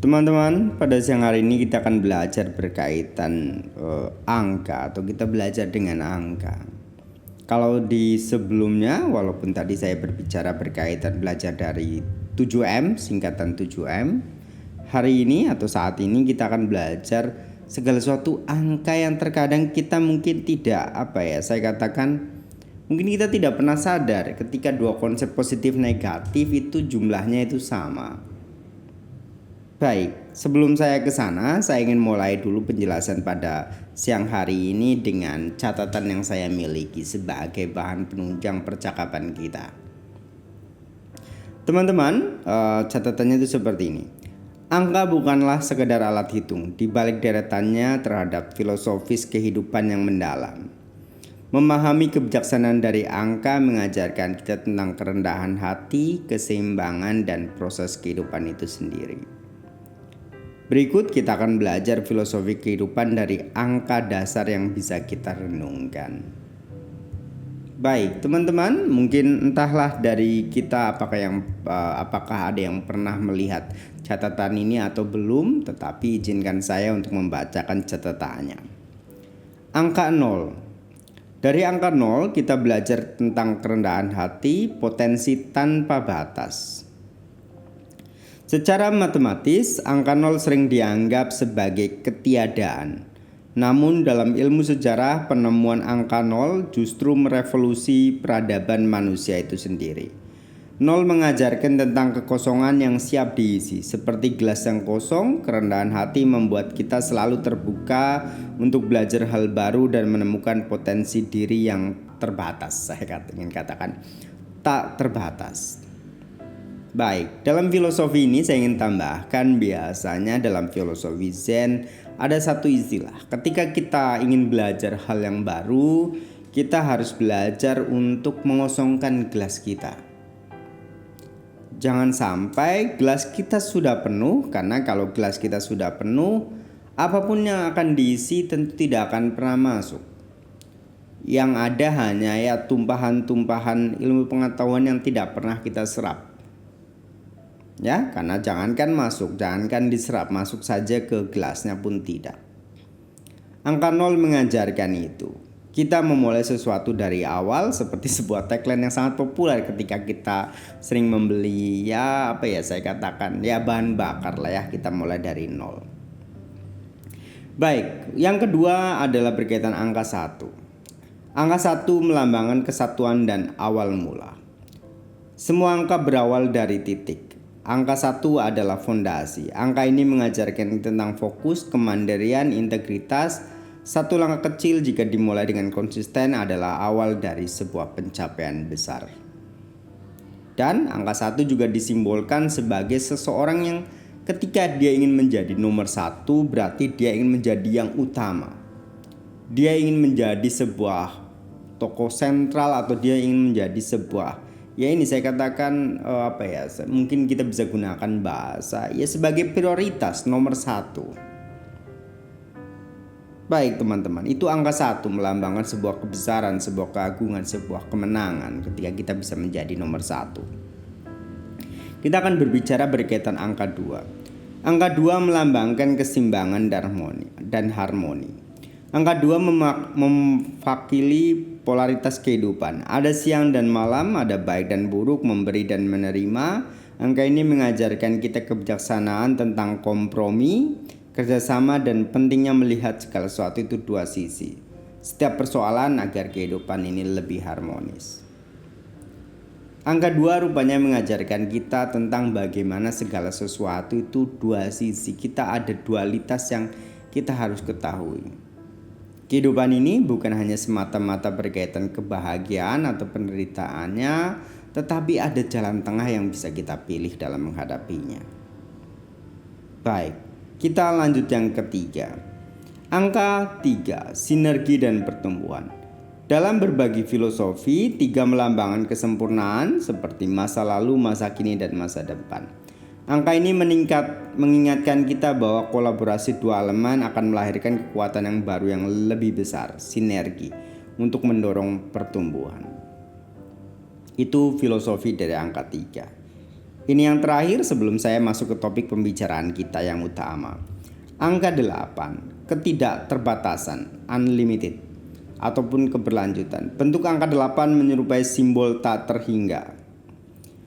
Teman-teman, pada siang hari ini kita akan belajar berkaitan angka atau kita belajar dengan angka. Kalau di sebelumnya, walaupun tadi saya berbicara berkaitan belajar dari 7M, singkatan 7M, hari ini atau saat ini kita akan belajar segala sesuatu angka yang terkadang kita mungkin tidak saya katakan mungkin kita tidak pernah sadar ketika dua konsep positif negatif itu jumlahnya itu sama. Baik, sebelum saya ke sana, saya ingin mulai dulu penjelasan pada siang hari ini dengan catatan yang saya miliki sebagai bahan penunjang percakapan kita. Teman-teman, catatannya itu seperti ini. Angka bukanlah sekedar alat hitung, di balik deretannya terhadap filosofis kehidupan yang mendalam. Memahami kebijaksanaan dari angka mengajarkan kita tentang kerendahan hati, keseimbangan, dan proses kehidupan itu sendiri. Berikut kita akan belajar filosofi kehidupan dari angka dasar yang bisa kita renungkan. Baik, teman-teman, mungkin entahlah dari kita apakah ada yang pernah melihat catatan ini atau belum, tetapi izinkan saya untuk membacakan catatannya. Angka 0. Dari angka 0 kita belajar tentang kerendahan hati, potensi tanpa batas. Secara matematis, angka 0 sering dianggap sebagai ketiadaan. Namun dalam ilmu sejarah, penemuan angka 0 justru merevolusi peradaban manusia itu sendiri. 0 mengajarkan tentang kekosongan yang siap diisi. Seperti gelas yang kosong, kerendahan hati membuat kita selalu terbuka untuk belajar hal baru dan menemukan potensi diri yang terbatas. Saya ingin katakan tak terbatas. Baik, dalam filosofi ini saya ingin tambahkan biasanya dalam filosofi Zen ada satu istilah. Ketika kita ingin belajar hal yang baru, kita harus belajar untuk mengosongkan gelas kita. Jangan sampai gelas kita sudah penuh, karena kalau gelas kita sudah penuh, apapun yang akan diisi tentu tidak akan pernah masuk. Yang ada hanya tumpahan-tumpahan ilmu pengetahuan yang tidak pernah kita serap. Ya, karena jangankan diserap, masuk saja ke gelasnya pun tidak. Angka 0 mengajarkan itu. Kita memulai sesuatu dari awal seperti sebuah tagline yang sangat populer ketika kita sering membeli bahan bakar lah ya, kita mulai dari 0. Baik, yang kedua adalah berkaitan angka 1. Angka 1 melambangkan kesatuan dan awal mula. Semua angka berawal dari titik. Angka 1 adalah fondasi. Angka ini mengajarkan tentang fokus, kemandirian, integritas. Satu langkah kecil jika dimulai dengan konsisten adalah awal dari sebuah pencapaian besar. Dan angka 1 juga disimbolkan sebagai seseorang yang ketika dia ingin menjadi nomor 1, berarti dia ingin menjadi yang utama. Dia ingin menjadi sebuah tokoh sentral atau dia ingin menjadi sebuah, ya ini saya katakan mungkin kita bisa gunakan bahasa ya sebagai prioritas nomor 1. Baik teman-teman, itu angka 1 melambangkan sebuah kebesaran, sebuah keagungan, sebuah kemenangan ketika kita bisa menjadi nomor 1. Kita akan berbicara berkaitan angka 2. Angka 2 melambangkan keseimbangan dan harmoni. Angka 2 mewakili polaritas kehidupan. Ada siang dan malam, ada baik dan buruk, memberi dan menerima. Angka ini mengajarkan kita kebijaksanaan tentang kompromi, kerjasama, dan pentingnya melihat segala sesuatu itu dua sisi. Setiap persoalan agar kehidupan ini lebih harmonis. Angka 2 rupanya mengajarkan kita tentang bagaimana segala sesuatu itu dua sisi. Kita ada dualitas yang kita harus ketahui. Kehidupan ini bukan hanya semata-mata berkaitan kebahagiaan atau penderitaannya, tetapi ada jalan tengah yang bisa kita pilih dalam menghadapinya. Baik, kita lanjut yang ketiga. Angka 3, sinergi dan pertumbuhan. Dalam berbagi filosofi, 3 melambangkan kesempurnaan seperti masa lalu, masa kini, dan masa depan. Angka ini mengingatkan kita bahwa kolaborasi dua elemen akan melahirkan kekuatan yang baru yang lebih besar, sinergi, untuk mendorong pertumbuhan. Itu filosofi dari angka 3. Ini yang terakhir sebelum saya masuk ke topik pembicaraan kita yang utama. Angka 8, ketidakterbatasan, unlimited, ataupun keberlanjutan. Bentuk angka 8 menyerupai simbol tak terhingga.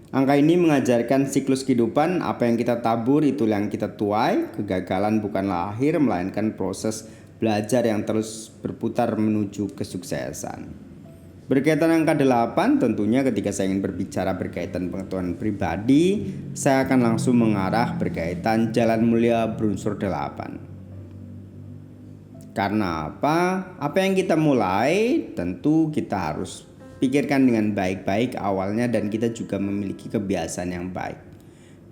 Angka ini mengajarkan siklus kehidupan, apa yang kita tabur itulah yang kita tuai. Kegagalan bukanlah akhir, melainkan proses belajar yang terus berputar menuju kesuksesan. Berkaitan angka 8, tentunya ketika saya ingin berbicara berkaitan pengetahuan pribadi, saya akan langsung mengarah berkaitan jalan mulia berunsur 8. Karena apa? Apa yang kita mulai, tentu kita harus pikirkan dengan baik-baik awalnya, dan kita juga memiliki kebiasaan yang baik.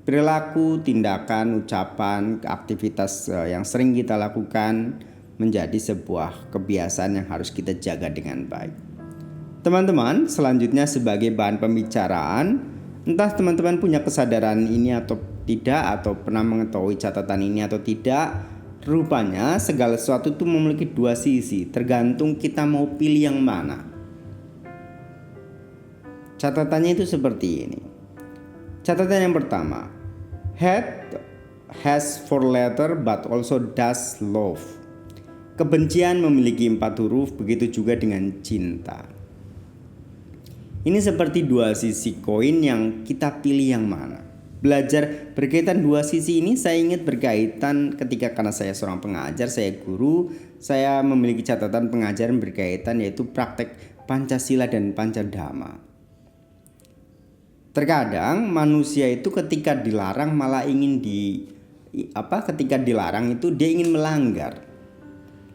Perilaku, tindakan, ucapan, aktivitas yang sering kita lakukan menjadi sebuah kebiasaan yang harus kita jaga dengan baik. Teman-teman, selanjutnya sebagai bahan pembicaraan, entah teman-teman punya kesadaran ini atau tidak, atau pernah mengetahui catatan ini atau tidak, rupanya segala sesuatu itu memiliki dua sisi, tergantung kita mau pilih yang mana. Catatannya itu seperti ini. Catatan yang pertama, hate has 4 letters but also does love. Kebencian memiliki 4 huruf, begitu juga dengan cinta. Ini seperti dua sisi koin yang kita pilih yang mana. Belajar berkaitan dua sisi ini saya ingat berkaitan ketika, karena saya seorang pengajar, saya guru, saya memiliki catatan pengajaran berkaitan yaitu praktek Pancasila dan Pancadharma. Terkadang manusia itu ketika dilarang malah ingin ketika dilarang itu dia ingin melanggar.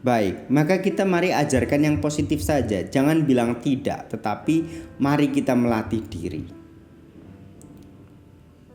Baik, maka kita mari ajarkan yang positif saja, jangan bilang tidak, tetapi mari kita melatih diri.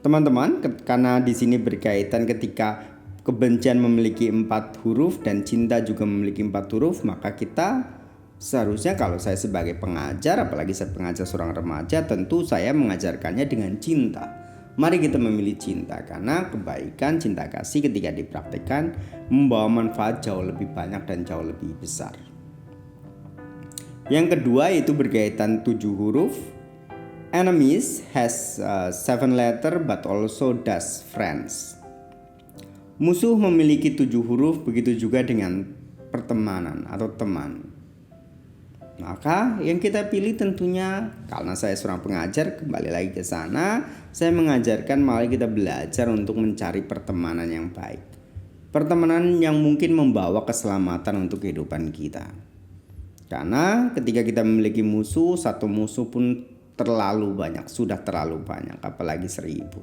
Teman-teman, karena di sini berkaitan ketika kebencian memiliki 4 huruf dan cinta juga memiliki 4 huruf, maka kita seharusnya, kalau saya sebagai pengajar, apalagi saya pengajar seorang remaja, tentu saya mengajarkannya dengan cinta. Mari kita memilih cinta, karena kebaikan, cinta kasih ketika dipraktikkan membawa manfaat jauh lebih banyak dan jauh lebih besar. Yang kedua itu berkaitan 7 huruf. Enemies has 7 letters but also does friends. Musuh memiliki 7 huruf, begitu juga dengan pertemanan atau teman. Maka yang kita pilih tentunya, karena saya seorang pengajar, kembali lagi ke sana, saya mengajarkan mari kita belajar untuk mencari pertemanan yang baik. Pertemanan yang mungkin membawa keselamatan untuk kehidupan kita. Karena ketika kita memiliki musuh, satu musuh pun terlalu banyak, sudah terlalu banyak, apalagi 1000.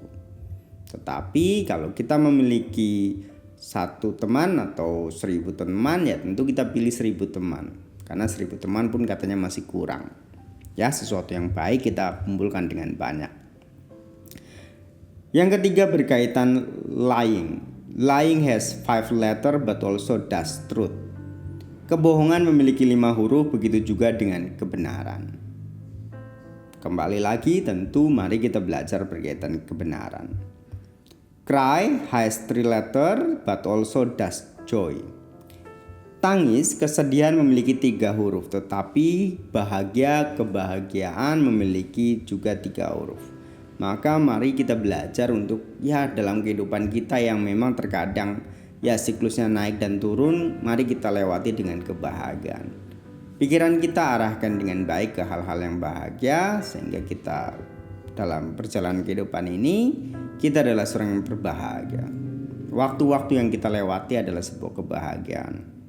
Tetapi kalau kita memiliki satu teman atau 1000 teman, ya tentu kita pilih 1000 teman. Karena 1000 teman pun katanya masih kurang. Ya, sesuatu yang baik kita kumpulkan dengan banyak. Yang ketiga berkaitan lying. Lying has 5 letters but also does truth. Kebohongan memiliki 5 huruf, begitu juga dengan kebenaran. Kembali lagi, tentu mari kita belajar berkaitan kebenaran. Cry has 3 letters but also does joy. Tangis, kesedihan memiliki 3 huruf, tetapi bahagia, kebahagiaan memiliki juga 3 huruf. Maka mari kita belajar untuk dalam kehidupan kita yang memang terkadang siklusnya naik dan turun, mari kita lewati dengan kebahagiaan. Pikiran kita arahkan dengan baik ke hal-hal yang bahagia, sehingga kita dalam perjalanan kehidupan ini kita adalah seorang yang berbahagia. Waktu-waktu yang kita lewati adalah sebuah kebahagiaan.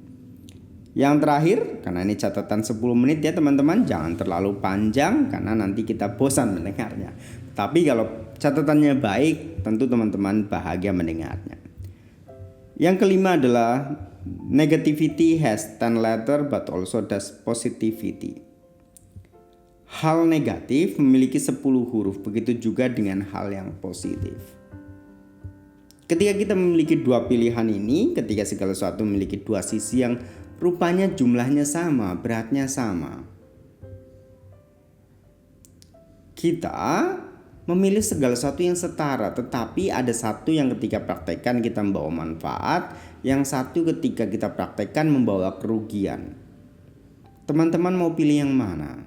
Yang terakhir, karena ini catatan 10 menit ya teman-teman, jangan terlalu panjang karena nanti kita bosan mendengarnya. Tapi kalau catatannya baik, tentu teman-teman bahagia mendengarnya. Yang kelima adalah negativity has 10 letters but also does positivity. Hal negatif memiliki 10 huruf, begitu juga dengan hal yang positif. Ketika kita memiliki dua pilihan ini, ketika segala sesuatu memiliki dua sisi yang rupanya jumlahnya sama, beratnya sama, kita memilih segala sesuatu yang setara, tetapi ada satu yang ketika praktekkan kita membawa manfaat, yang satu ketika kita praktekkan membawa kerugian. Teman-teman mau pilih yang mana?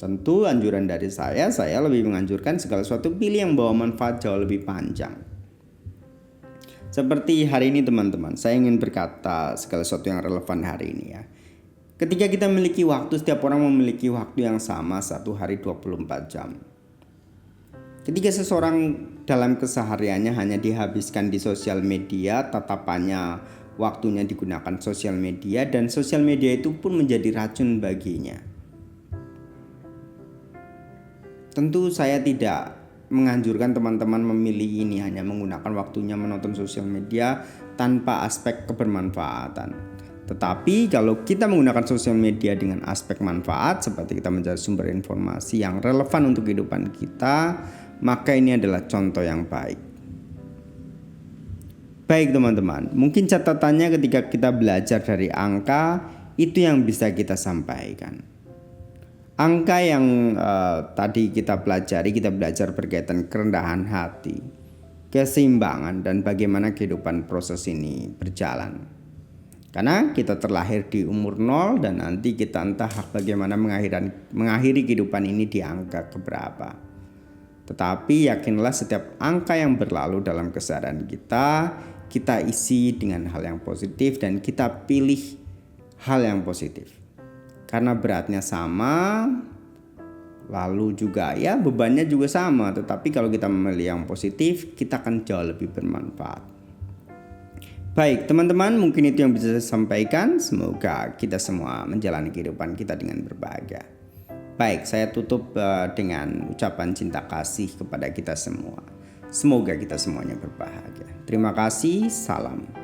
Tentu anjuran dari saya lebih menganjurkan segala sesuatu pilih yang bawa manfaat jauh lebih panjang. Seperti hari ini teman-teman, saya ingin berkata segala sesuatu yang relevan hari ini ya. Ketika kita memiliki waktu, setiap orang memiliki waktu yang sama, satu hari 24 jam. Ketika seseorang dalam kesehariannya hanya dihabiskan di sosial media, tatapannya waktunya digunakan sosial media, dan sosial media itu pun menjadi racun baginya. Tentu saya tidak menganjurkan teman-teman memilih ini hanya menggunakan waktunya menonton sosial media tanpa aspek kebermanfaatan. Tetapi kalau kita menggunakan sosial media dengan aspek manfaat, seperti kita mencari sumber informasi yang relevan untuk kehidupan kita, maka ini adalah contoh yang baik. Baik teman-teman, mungkin catatannya ketika kita belajar dari angka, itu yang bisa kita sampaikan. Angka yang tadi kita belajar berkaitan kerendahan hati, keseimbangan, dan bagaimana kehidupan proses ini berjalan. Karena kita terlahir di umur 0 dan nanti kita entah bagaimana mengakhiri kehidupan ini di angka keberapa. Tetapi yakinlah setiap angka yang berlalu dalam keseharian kita isi dengan hal yang positif dan kita pilih hal yang positif. Karena beratnya sama, lalu juga ya bebannya juga sama. Tetapi kalau kita memilih yang positif, kita akan jauh lebih bermanfaat. Baik teman-teman, mungkin itu yang bisa saya sampaikan. Semoga kita semua menjalani kehidupan kita dengan berbahagia. Baik, saya tutup dengan ucapan cinta kasih kepada kita semua. Semoga kita semuanya berbahagia. Terima kasih, salam.